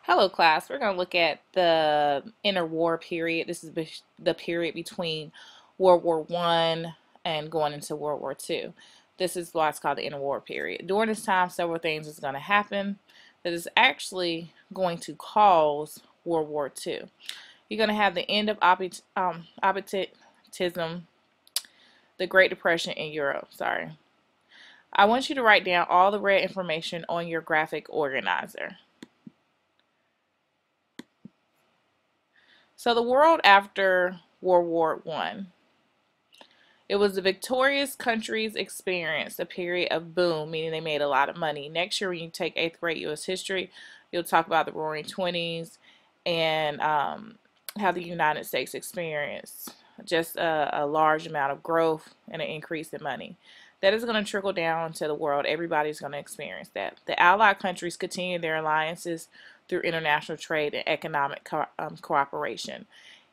Hello class, we're going to look at the interwar period. This is the period between World War I and going into World War II. This is why it's called the interwar period. During this time, several things is going to happen that is actually going to cause World War II. You're going to have the end of obscurantism, the Great Depression in Europe. I want you to write down all the red information on your graphic organizer. So the world after World War I. It was the victorious countries experienced a period of boom, meaning they made a lot of money. Next year when you take 8th grade U.S. history, you'll talk about the Roaring Twenties and how the United States experienced just a large amount of growth and an increase in money. That is going to trickle down to the world. Everybody's going to experience that. The Allied countries continue their alliances through international trade and economic cooperation.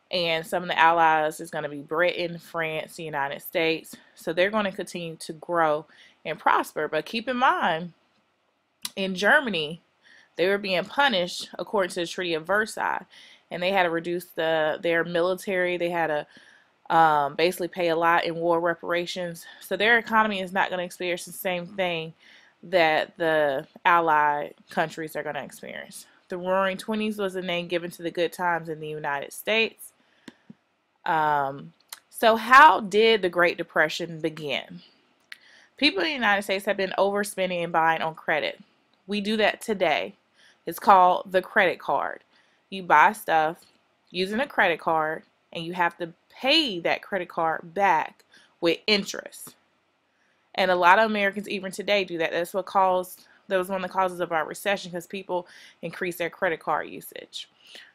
And some of the allies is going to be Britain, France, the United States. So they're going to continue to grow and prosper. But keep in mind, in Germany, they were being punished according to the Treaty of Versailles. And they had to reduce their military. They had to basically pay a lot in war reparations. So their economy is not going to experience the same thing that the Allied countries are going to experience. The Roaring Twenties was a name given to the good times in the United States. So how did the Great Depression begin? People in the United States have been overspending and buying on credit. We do that today. It's called the credit card. You buy stuff using a credit card and you have to pay that credit card back with interest. And a lot of Americans even today do that. That was one of the causes of our recession, because people increase their credit card usage.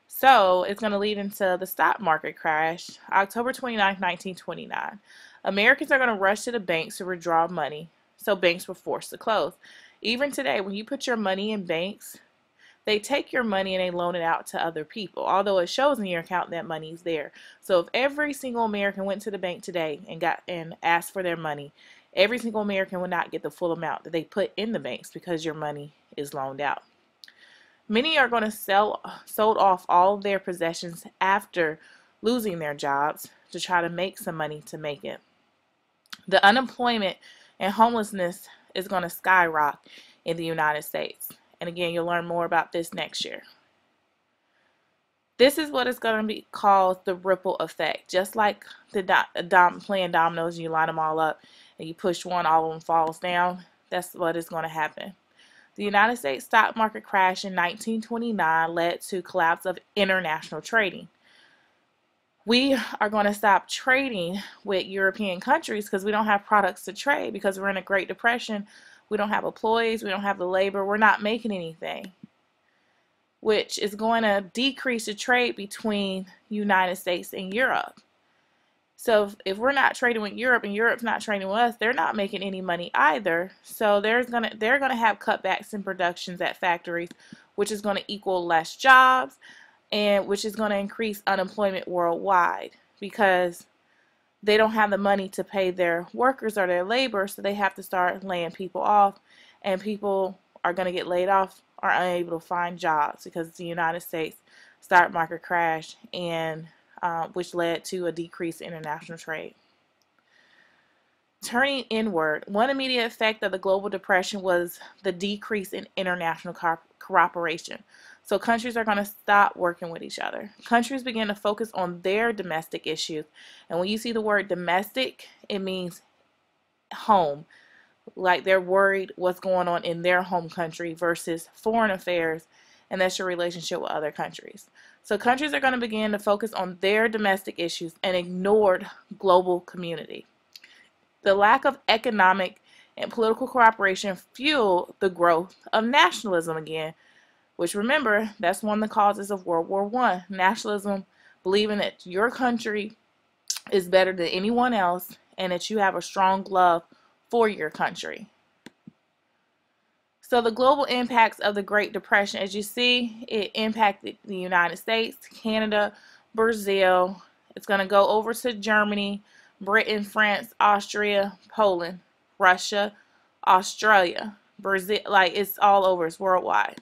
So it's going to lead into the stock market crash, October 29, 1929. Americans are going to rush to the banks to withdraw money, so banks were forced to close. Even today, when you put your money in banks, they take your money and they loan it out to other people, although it shows in your account that money's there. So if every single American went to the bank today and asked for their money, every single American would not get the full amount that they put in the banks because your money is loaned out. Many are going to sold off all of their possessions after losing their jobs to try to make some money to make it. The unemployment and homelessness is going to skyrocket in the United States. And again, you'll learn more about this next year. This is what is going to be called the ripple effect. Just like playing dominoes, you line them all up and you push one, all of them falls down. That's what is going to happen. The United States stock market crash in 1929 led to collapse of international trading. We are going to stop trading with European countries because we don't have products to trade, because we're in a Great Depression. We don't have employees, we don't have the labor, we're not making anything, which is going to decrease the trade between United States and Europe. So if we're not trading with Europe and Europe's not trading with us, they're not making any money either. So they're gonna have cutbacks in productions at factories, which is going to equal less jobs, and which is going to increase unemployment worldwide, because they don't have the money to pay their workers or their labor, so they have to start laying people off, and people are going to get laid off, are unable to find jobs because the United States stock market crash, and which led to a decrease in international trade. Turning inward, one immediate effect of the global depression was the decrease in international cooperation. So countries are going to stop working with each other. Countries begin to focus on their domestic issues. And when you see the word domestic, it means home. Like they're worried what's going on in their home country versus foreign affairs, and that's your relationship with other countries. So countries are going to begin to focus on their domestic issues and ignored global community. The lack of economic and political cooperation fueled the growth of nationalism again, which, remember, that's one of the causes of World War I. Nationalism, believing that your country is better than anyone else and that you have a strong love for your country. So the global impacts of the Great Depression, as you see, it impacted the United States, Canada, Brazil. It's going to go over to Germany, Britain, France, Austria, Poland, Russia, Australia, Brazil. Like, it's all over. It's worldwide.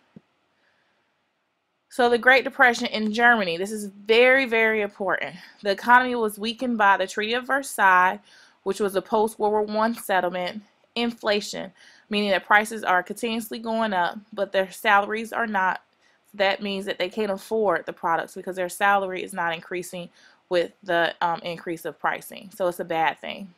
So the Great Depression in Germany, this is very, very important. The economy was weakened by the Treaty of Versailles, which was a post-World War I settlement. Inflation, meaning that prices are continuously going up, but their salaries are not. That means that they can't afford the products because their salary is not increasing with the increase of pricing. So it's a bad thing.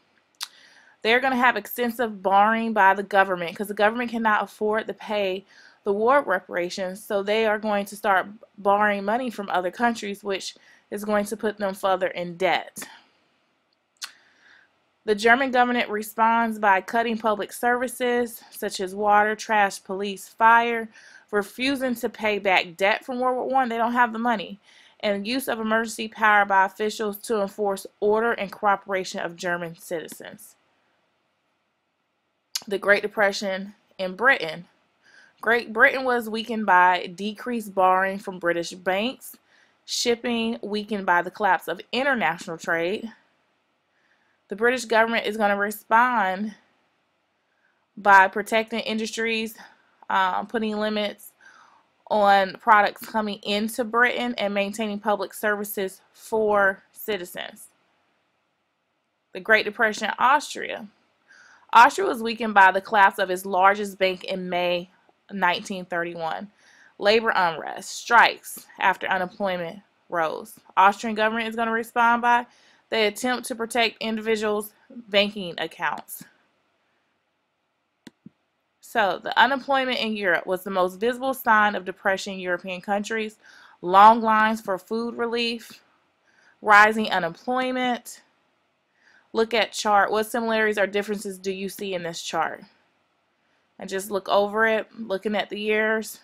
They're going to have extensive borrowing by the government because the government cannot afford to pay the war reparations. So they are going to start borrowing money from other countries, which is going to put them further in debt. The German government responds by cutting public services such as water, trash, police, fire, refusing to pay back debt from World War I. They don't have the money. And use of emergency power by officials to enforce order and cooperation of German citizens. The Great Depression in Britain. Great Britain was weakened by decreased borrowing from British banks, shipping weakened by the collapse of international trade. The British government is going to respond by protecting industries, putting limits on products coming into Britain, and maintaining public services for citizens. The Great Depression in Austria. Austria was weakened by the collapse of its largest bank in May 1931. Labor unrest, strikes after unemployment rose. Austrian government is going to respond by they attempt to protect individuals' banking accounts. So, the unemployment in Europe was the most visible sign of depression in European countries. Long lines for food relief, rising unemployment. Look at chart. What similarities or differences do you see in this chart? And just look over it, looking at the years.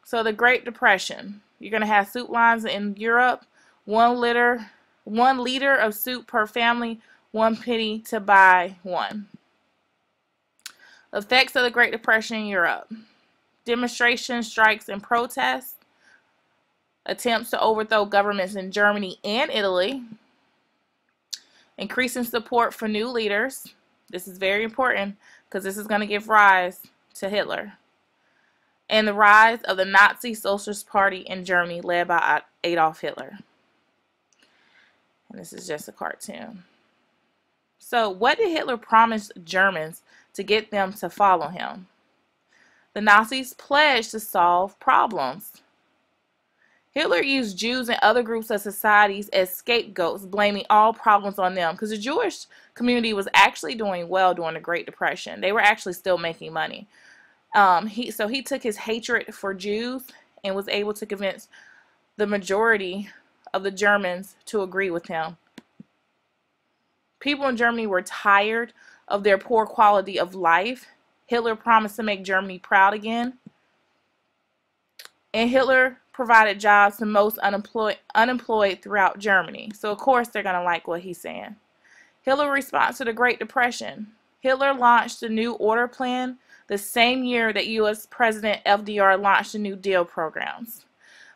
So, the Great Depression. You're going to have soup lines in Europe. 1 liter of soup per family, 1 penny to buy one. Effects of the Great Depression in Europe. Demonstrations, strikes, and protests. Attempts to overthrow governments in Germany and Italy. Increasing support for new leaders. This is very important because this is going to give rise to Hitler. And the rise of the Nazi Socialist Party in Germany led by Adolf Hitler. And this is just a cartoon. So what did Hitler promise Germans to get them to follow him? The Nazis pledged to solve problems. Hitler used Jews and other groups of societies as scapegoats, blaming all problems on them because the Jewish community was actually doing well during the Great Depression. They were actually still making money. So he took his hatred for Jews and was able to convince the majority of the Germans to agree with him. People in Germany were tired of their poor quality of life. Hitler promised to make Germany proud again. And Hitler provided jobs to most unemployed throughout Germany. So, of course, they're going to like what he's saying. Hitler's response to the Great Depression. Hitler launched the New Order Plan the same year that U.S. President FDR launched the New Deal programs.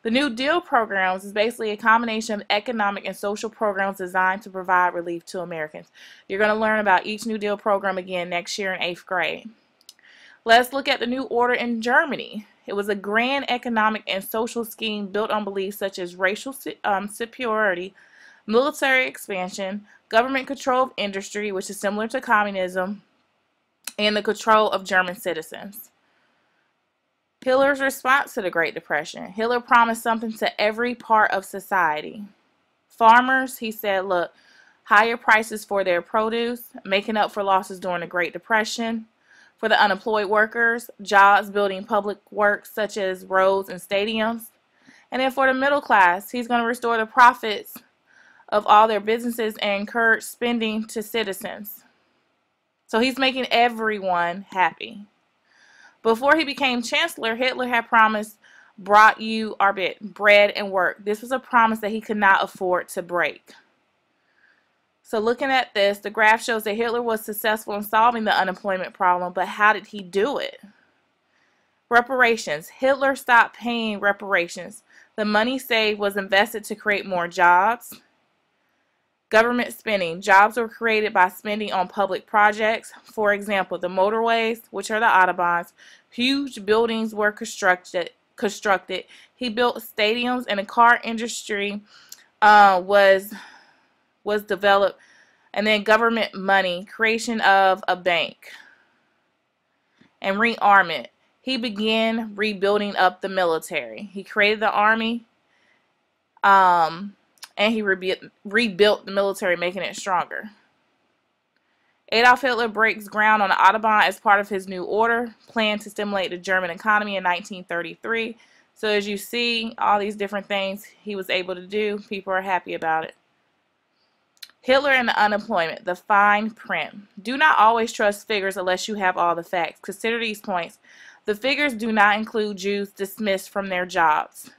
The New Deal programs is basically a combination of economic and social programs designed to provide relief to Americans. You're going to learn about each New Deal program again next year in 8th grade. Let's look at the New Order in Germany. It was a grand economic and social scheme built on beliefs such as racial superiority, military expansion, government control of industry, which is similar to communism, and the control of German citizens. Hitler's response to the Great Depression. Hitler promised something to every part of society. Farmers, he said, look, higher prices for their produce, making up for losses during the Great Depression. For the unemployed workers, jobs building public works such as roads and stadiums. And then for the middle class, he's going to restore the profits of all their businesses and encourage spending to citizens. So he's making everyone happy. Before he became chancellor, Hitler had promised, brought you our bread and work. This was a promise that he could not afford to break. So looking at this, the graph shows that Hitler was successful in solving the unemployment problem, but how did he do it? Reparations. Hitler stopped paying reparations. The money saved was invested to create more jobs. Government spending. Jobs were created by spending on public projects. For example, the motorways, which are the autobahns. Huge buildings were constructed. He built stadiums, and the car industry was developed. And then government money, creation of a bank, and rearmament. He began rebuilding up the military. He created the army, and he rebuilt the military, making it stronger. Adolf Hitler breaks ground on the Autobahn as part of his New Order plan to stimulate the German economy in 1933. So as you see, all these different things he was able to do, people are happy about it. Hitler and the unemployment, the fine print. Do not always trust figures unless you have all the facts. Consider these points. The figures do not include Jews dismissed from their jobs,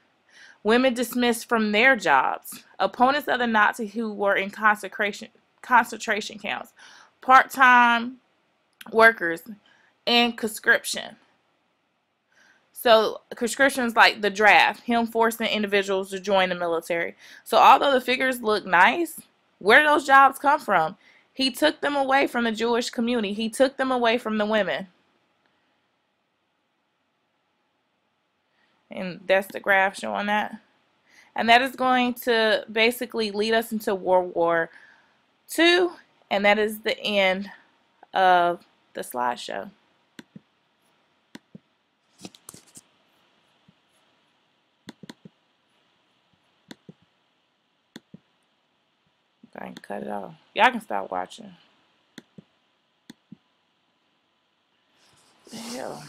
women dismissed from their jobs, opponents of the Nazi who were in concentration camps, part-time workers, and conscription. So conscription is like the draft, him forcing individuals to join the military. So although the figures look nice, where do those jobs come from? He took them away from the Jewish community. He took them away from the women. And that's the graph showing that. And that is going to basically lead us into World War II. And that is the end of the slideshow. I can cut it off. Y'all can stop watching. The hell?